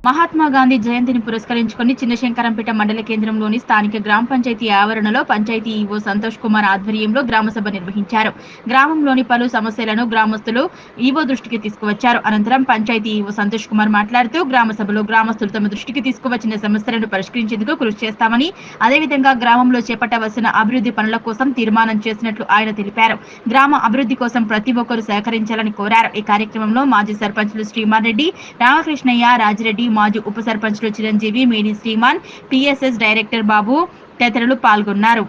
మహాత్మా గాంధీ జయంతిని పురస్కరించుకుని చిన్నశంకరంపేట మండల కేంద్రంలోని స్థానిక గ్రామ పంచాయతీ ఆవరణలో పంచాయతీ ఈవో సంతోష్ కుమార్ ఆధ్వర్యంలో గ్రామసభ నిర్వహించారు. గ్రామంలోని పలు సమస్యలను గ్రామస్తులు ఈవో దృష్టికి తీసుకువచ్చారు. అనంతరం పంచాయతీ ఈవో సంతోష్ కుమార్ మాట్లాడుతూ గ్రామసభలో గ్రామస్తులు తమ దృష్టికి తీసుకువచ్చిన సమస్యలను పరిష్కరించేందుకు కృషి చేస్తామని, అదేవిధంగా గ్రామంలో చేపట్టవలసిన అభివృద్ధి పనుల కోసం తీర్మానం చేసినట్లు ఆయన తెలిపారు. గ్రామ అభివృద్ధి కోసం ప్రతి ఒక్కరూ సహకరించాలని కోరారు. ఈ కార్యక్రమంలో మాజీ సర్పంచులు శ్రీమాన్ రెడ్డి, రామకృష్ణయ్య, రాజిరెడ్డి, మాజీ ఉప సర్పంచ్లు చిరంజీవి, మేడి శ్రీమాన్, పిఎస్ఎస్ డైరెక్టర్ బాబు తదితరులు పాల్గొన్నారు.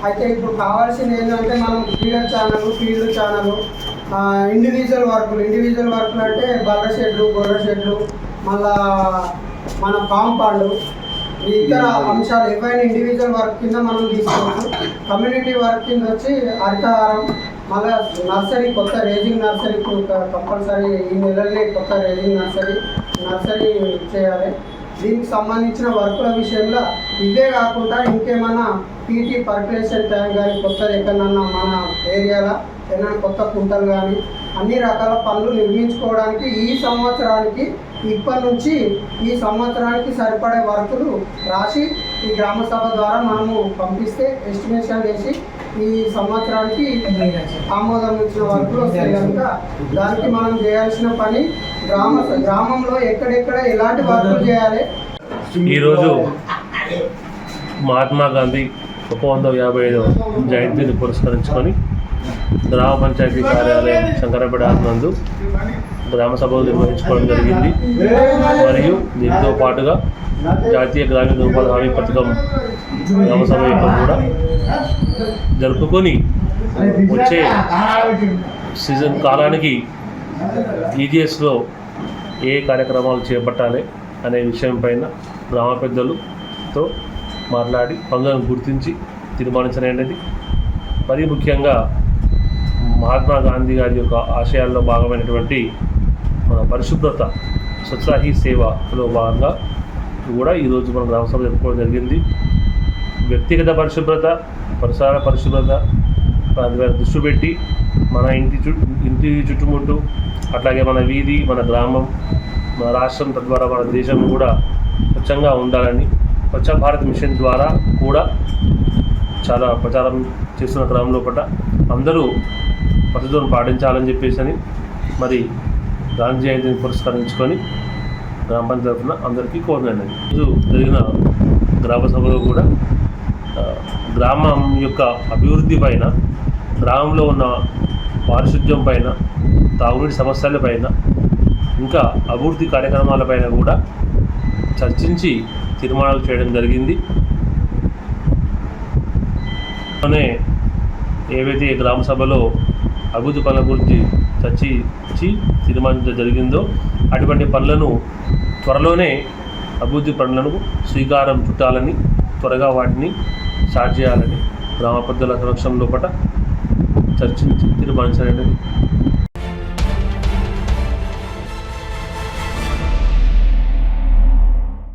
అయితే ఇప్పుడు కావాల్సింది ఏంటంటే మనం ఫీల్డ్ ఛానల్ ఇండివిజువల్ వర్కులు అంటే బల్ల షెడ్లు, గొర్రె షెడ్లు, మళ్ళా మన కాంపౌండ్, ఇతర అంశాలు ఏవైనా ఇండివిజువల్ వర్క్ కింద మనం తీసుకోవచ్చు. కమ్యూనిటీ వర్క్ కింద వచ్చి హరితహారం, మళ్ళీ నర్సరీ, కొత్త రేజింగ్ నర్సరీ కంపల్సరీ ఈ నెలల్లో కొత్త రేజింగ్ నర్సరీ చేయాలి. దీనికి సంబంధించిన వర్కుల విషయంలో ఇవే కాకుండా ఇంకేమైనా పీటీ పర్కులేషన్ ట్యాంక్ కానీ కొత్తది ఎక్కడన్నా మన ఏరియాలో ఏమైనా కొత్త కుంటలు కానీ అన్ని రకాల పనులు నిర్మించుకోవడానికి ఇప్పటి నుంచి ఈ సంవత్సరానికి సరిపడే వర్కులు రాసి ఈ గ్రామ సభ ద్వారా మనము పంపిస్తే ఎస్టిమేషన్ వేసి ఈ సంవత్సరానికి ఆమోదం ఇచ్చిన వర్కులు వస్తాయి కనుక దానికి మనం చేయాల్సిన పని గ్రామంలో ఎక్కడెక్కడ ఎలాంటి వర్కులు చేయాలి. ఈరోజు మహాత్మా గాంధీ 155వ జయంతిని పురస్కరించుకొని గ్రామ పంచాయతీ కార్యాలయం శంకరంపేట నందు గ్రామ సభలు నిర్వహించుకోవడం జరిగింది. మరియు దీంతో పాటుగా జాతీయ గ్రామీణ ఉపాధి హామీ పథకం గ్రామ సభ కూడా జరుపుకొని వచ్చే సీజన్ కాలానికి ఈజీఎస్లో ఏ కార్యక్రమాలు చేపట్టాలి అనే విషయం పైన గ్రామ పెద్దలతో మాట్లాడి పనులను గుర్తించి తీర్మానించనేది. మరీ ముఖ్యంగా మహాత్మా గాంధీ గారి యొక్క ఆశయాల్లో భాగమైనటువంటి మన పరిశుభ్రత, స్వచ్ఛతా హీ సేవలో భాగంగా కూడా ఈరోజు మన గ్రామ సభ జరుపుకోవడం జరిగింది. వ్యక్తిగత పరిశుభ్రత, పరిసరాల పరిశుభ్రత దృష్టి పెట్టి మన ఇంటి చుట్టుముట్టు, అట్లాగే మన వీధి, మన గ్రామం, మన రాష్ట్రం, తద్వారా మన దేశం కూడా స్వచ్ఛంగా ఉండాలని స్వచ్ఛ భారత్ మిషన్ ద్వారా కూడా చాలా ప్రచారం చేస్తున్న క్రమంలో పట్ల అందరూ పద్ధతులను పాటించాలని చెప్పేసి మరి గాంధీ జయంతిని పురస్కరించుకొని గ్రామ పంచాయతీ తరఫున అందరికీ కోరినది. ఈరోజు జరిగిన గ్రామ సభలో కూడా గ్రామం యొక్క అభివృద్ధి పైన, గ్రామంలో ఉన్న పారిశుద్ధ్యం పైన, తాగునీటి సమస్యల పైన, ఇంకా అభివృద్ధి కార్యక్రమాలపైన కూడా చర్చించి తీర్మానాలు చేయడం జరిగింది. ఏవైతే గ్రామ సభలో అభివృద్ధి పనుల గురించి చర్చించి తీర్మానించడం జరిగిందో అటువంటి పనులను త్వరలోనే అభివృద్ధి పనులను శ్రీకారం చుట్టాలని, త్వరగా వాటిని స్టార్ట్ చేయాలని గ్రామ పెద్దల సమక్షంలో చర్చించి తీర్మానించాలని